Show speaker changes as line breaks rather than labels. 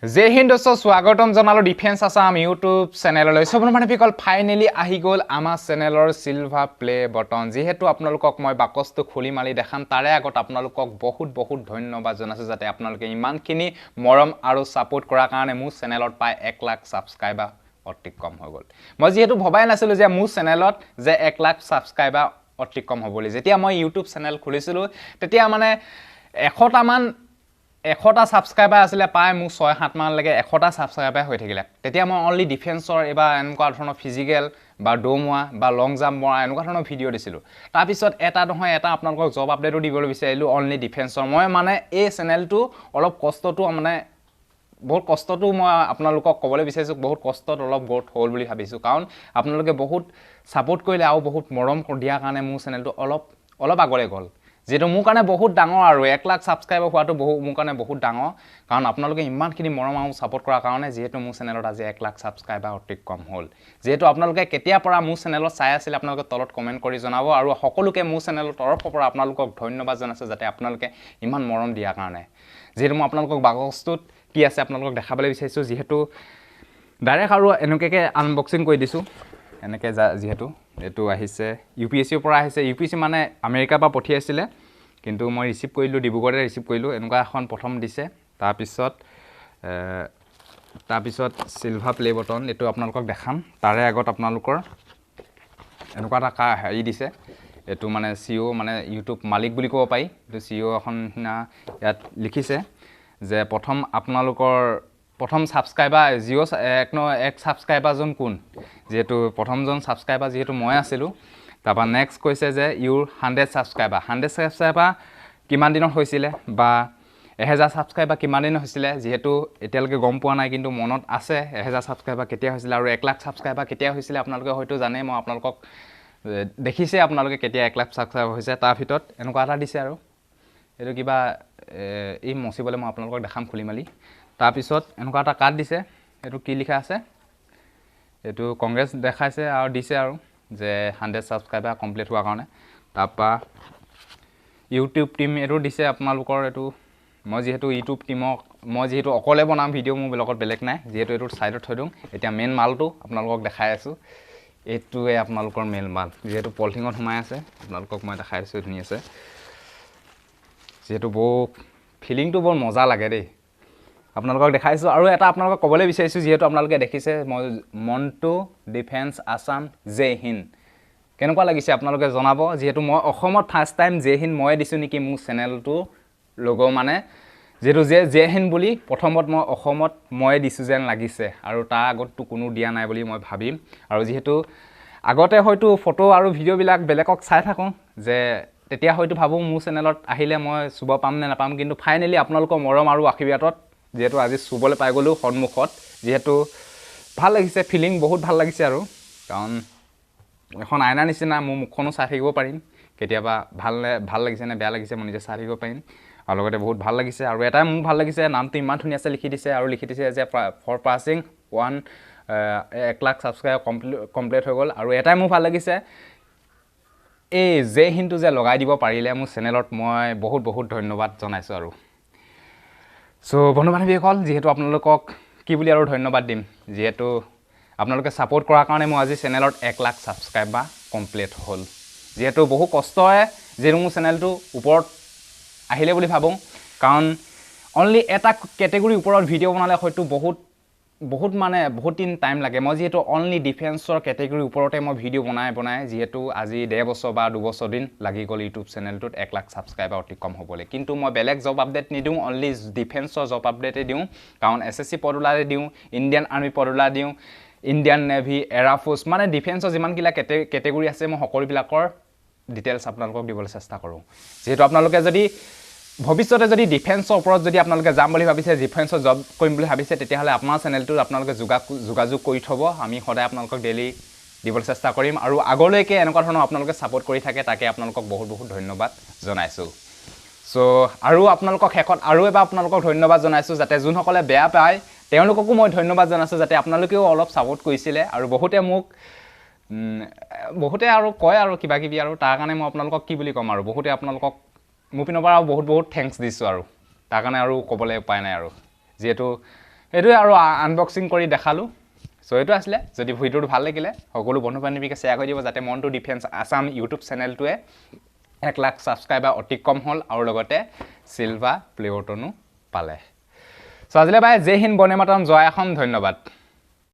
जय हिंद दोस्तों स्वागतम जनालो डिफेंस आसाम यूट्यूब चेनेलলৈ সবন মানে পিকল ফাইনালি আহি গল আমাৰ চেনেলৰ সিলভাৰ প্লে বটন যেহেতু আপোনালোকক মই বাকসটো খুলি মালি দেখাম তাৰে আগত আপোনালোকক বহুত ধন্যবাদ জনাইছো যাতে আপোনালোকে ইমানখিনি মৰম আৰু সাপোৰ্ট কৰাৰ কাৰণে মোৰ চেনেলত পাই 1 লাখ সাবস্ক্ৰাইবাৰ অতিক্ৰম হৈ গল মই যেহেতু ভবাই নাছিলো যে মোৰ চেনেলত যে 1 লাখ সাবস্ক্ৰাইবাৰ অতিক্ৰম হ'বলি যেতিয়া মই ইউটিউব চেনেল খুলিছিলো তেতিয়া মানে 100টা মান 100টা সাবস্ক্ৰাইবাৰ আছিল পাই মু 6-7 মান লাগে 100টা সাবস্ক্ৰাইবাৰ হৈ থাকিলে তেতিয়া মই অনলি ডিফেন্সৰ এবা এনেকুৱা ধৰণৰ ফিজিক্যাল বা ডোমোৱা বা লং জাম্প মৰা এনেকুৱা ধৰণৰ ভিডিও দিছিলো তাৰ পিছত এটা নহয় এটা আপোনালোকক জব আপডেটও দিবলৈ বিচাৰিলো অনলি ডিফেন্সৰ মই মানে এই চেনেলটো অলপ কষ্টটো মানে বহুত কষ্টটো মই আপোনালোকক ক'বলৈ বিচাৰিছো বহুত কষ্টত অলপ গ্ৰোথ হ'ল বুলি ভাবিছো কাৰণ আপোনালোকে বহুত সাপোৰ্ট কৰিলে আৰু বহুত মৰম দিয়াৰ কাৰণে মোৰ চেনেলটো অলপ আগলৈ গ'ল যেটো মোৰ কাৰণে বহুত ডাঙৰ আৰু 1 লাখ সাবস্ক্ৰাইবাৰ হোৱাটো মোৰ কাৰণে বহুত ডাঙৰ কাৰণ আপোনালোকে ইমানখিনি মৰম আৰু সাপোৰ্ট কৰাৰ কাৰণে যেহেতু মোৰ চেনেলত আজি 1 লাখ সাবস্ক্ৰাইবাৰ অতিক্ৰম হ'ল যেহেতু আপোনালোকে কেতিয়া পৰা মোৰ চেনেলত চাই আছিল আপোনালোকে তলত কমেন্ট কৰি জনাব আৰু সকলোকে মোৰ চেনেলৰ তৰফৰ পৰা আপোনালোকক ধন্যবাদ জনাইছো যাতে আপোনালোকে ইমান মৰম দিয়াৰ কাৰণে যেহেতু মই আপোনালোকক বাকসটোত কি আছে আপোনালোকক দেখাবলৈ বিচাৰিছো যেহেতু ডাইৰেক্ট আৰু এনেকৈ আনবক্সিং কৰি দিছো এনেকৈ যেহেতু এটো আহিছে ইউপিএসসিৰ পৰা আহিছে ইউপিএসসি মানে আমেৰিকাৰ পৰা পঠিয়াইছিলে কিন্তু মই ৰিসিভ কৰিলো ডিব্ৰুগড়তে ৰিসিভ কৰিলো এনেকুৱা এখন প্ৰথম দিছে তাৰ পিছত সিলভাৰ প্লে বটন এটো আপোনালোকক দেখাম তাৰে আগত আপোনালোকৰ এনেকুৱা এটা হেৰি দিছে এটো মানে সিও মানে ইউটিউব মালিক বুলি ক'ব পাই এটো সিও এখন ইয়াত লিখিছে যে প্ৰথম সাবস্ক্ৰাইবাৰ জিও এক সাবস্ক্ৰাইবাৰ জন কোন যেহেতু প্ৰথমজন সাবস্ক্ৰাইবাৰ যেহেতু মই আছিলো তাপা নেক্সট কৈছে যে ইউৰ 100 সাবস্ক্ৰাইবাৰ কিমান দিনত হৈছিল বা 1000 সাবস্ক্ৰাইবাৰ কিমান দিনত হৈছিল যেহেতু এতিয়ালৈকে গম পোৱা নাই কিন্তু মনত আছে 1000 সাবস্ক্ৰাইবাৰ কেতিয়া হৈছিল আৰু 1 লাখ সাবস্ক্ৰাইবাৰ কেতিয়া হৈছিল আপোনালোকে হয়তো জানে মই আপোনালোকক দেখিছে আপোনালোকে কেতিয়া 1 লাখ সাবস্ক্ৰাইবাৰ হৈছে তাৰ ভিতৰত এনেকুৱা এটা দিছে আৰু এটো কিবা এই মচিবলে মই আপোনালোকক দেখাম খুলি মালি তাৰ পিছত এনেকুৱা এটা কাৰ্ড দিছে এটো কি লিখা আছে এটো কংগ্ৰেছ দেখাইছে আৰু দিছে আৰু যে 100 সাবস্ক্ৰাইবাৰ কমপ্লিট হোৱাৰ কাৰণে তাপা ইউটিউব টিম এটো দিছে আপোনালোকৰ এটো মই যেহেতু ইউটিউব টিমক মই যেহেতু অকলে বনাম ভিডিও মোৰ লগত বেলেগ নাই যেহেতু এটো সাইডত থৈ দিম এতিয়া মেইন মালটো আপোনালোকক দেখাই আছো এটোৱে আপোনালোকৰ মেইন মাল যেহেতু পলিথিনত সোমাই আছে আপোনালোকক মই দেখাই আছো ধুনি আছে যেহেতু ফিলিংটো বৰ মজা লাগে দেই আপোনালোকক দেখাইছো আৰু এটা আপোনালোকক ক'বলৈ বিচাৰিছো যেহেতু আপোনালোকে দেখিছে মই মন্টু ডিফেন্স আসাম জয় হিন্দ কেনেকুৱা লাগিছে আপোনালোকে জনাব যেহেতু মই অসমত ফাৰ্স্ট টাইম জয় হিন্দ মই দিছো নেকি মোৰ চেনেলটো লোগো মানে যেহেতু জয় হিন্দ বুলি প্ৰথমত মই অসমত মই দিছো যেন লাগিছে আৰু তাৰ আগতটো কোনো দিয়া নাই বুলি মই ভাবিম আৰু যেহেতু আগতে হয়তো ফটো আৰু ভিডিও বিলাক বেলেগক চাই থাকো যে তেতিয়া হয়তো ভাবো মোৰ চেনেলত আহিলে মই সুব পাম নে নাপাম কিন্তু ফাইনালি আপোনালোকৰ মৰম আৰু আশীৰ্বাদত যেহেতু আজি সুবলে পাই গলো সন্মুখত যেহেতু ভাল লাগিছে ফিলিং বহুত ভাল লাগিছে আৰু কাৰণ এখন আইনা নিচিনা মোৰ মুখখনো চাই থাকিব পাৰিম কেতিয়াবা ভাল লাগিছে নে বেয়া লাগিছে মই নিজে চাই থাকিব পাৰিম আৰু লগতে বহুত ভাল লাগিছে আৰু এটা মোৰ ভাল লাগিছে নামটো ইমান ধুনীয়া আছে লিখি দিছে আৰু লিখি দিছে যে for passing 1 lakh subscriber complete হৈ গল আৰু এটাই মোৰ ভাল লাগিছে এই জয় হিন্দটো যে লগাই দিব পাৰিলে মোৰ চেনেলত মই বহুত ধন্যবাদ জনাইছো আৰু সো বন্ধু বান্ধৱীসকল যেহেতু আপোনালোকক কি বুলি আৰু ধন্যবাদ দিম যেহেতু আপোনালোকে সাপোৰ্ট কৰাৰ কাৰণে মই আজি চেনেলত 1 লাখ সাবস্ক্ৰাইবাৰ কমপ্লিট হ'ল যেহেতু বহু কষ্টয়ে যে মোৰ চেনেলটো ওপৰত আহিলে বুলি ভাবো কাৰণ অনলি এটা ক্যাটেগৰি ওপৰত ভিডিও বনালে হয়তো বহুত দিন টাইম লাগে মই যেহেতু অনলি ডিফেন্সৰ ক্যাটেগৰি ওপৰতে মই ভিডিও বনাই যেহেতু আজি 1.5 বছৰ বা 2 বছৰ দিন লাগি গল ইউটিউব চেনেলটোত 1 লাখ সাবস্ক্ৰাইবাৰ অতিক্ৰম হ'বলে কিন্তু মই বেলেগ জব আপডেট নিদিও অনলি ডিফেন্সৰ জব আপডেটে দিও কাৰণ এসএসসি পদুলাৰে দিও ইণ্ডিয়ান আৰ্মি পদুলা দিও ইণ্ডিয়ান নেভি এয়াৰ ফোৰ্স মানে ডিফেন্সৰ যিমান কিলা ক্যাটেগৰি আছে মই সকলোবিলাকৰ ডিটেইলছ আপোনালোকক দিবলৈ চেষ্টা কৰো যেহেতু আপোনালোকে যদি ভৱিষ্যতে যদি ডিফেন্সৰ ওপৰত যদি আপোনালোকে যাম বুলি ভাবিছে ডিফেন্সৰ জব কৰিম বুলি ভাবিছে তেতিয়া হলে আপোনাৰ চেনেলটো আপোনালোকে যোগাযোগ কৰি থব আমি সদায় আপোনালোকক ডেইলি দিবলৈ চেষ্টা কৰিম আৰু আগলৈকে এনেকুৱা ধৰণৰ আপোনালোকে সাপোৰ্ট কৰি থাকে তাকে আপোনালোকক বহুত ধন্যবাদ জনাইছো সো আৰু আপোনালোকক শেষত আৰু এবাৰ আপোনালোকক ধন্যবাদ জনাইছো যাতে যোনসকলে বেয়া পায় তেওঁলোককো মই ধন্যবাদ জনাইছো যাতে আপোনালোকেও অলপ সাপোৰ্ট কৰিছিলে আৰু বহুতে আৰু কয় আৰু কিবা কিবি আৰু তাৰ কাৰণে মই আপোনালোকক কি বুলি কম আৰু বহুতে আপোনালোকক মোৰ পিনৰ পৰা বহুত থ্যাঙ্কস দিছো আৰু তাৰ কাৰণে আৰু ক'বলৈ উপায় নাই আৰু যেহেতু এইটোৱে আৰু আনবক্সিং কৰি দেখালোঁ সো এইটো আছিলে যদি ভিডিওটো ভাল লাগিলে সকলো বন্ধু বান্ধৱীকে শ্বেয়াৰ কৰি দিব যাতে মন্টু ডিফেন্স আসাম ইউটিউব চেনেলটোৱে 1 লাখ ছাবস্ক্ৰাইবাৰ অতিক্ৰম হ'ল আৰু লগতে চিলভাৰ প্লে বটনো পালে সো আজিলৈ বাই জয় হিন্দ বন্দে মাতৰম জয় অসম ধন্যবাদ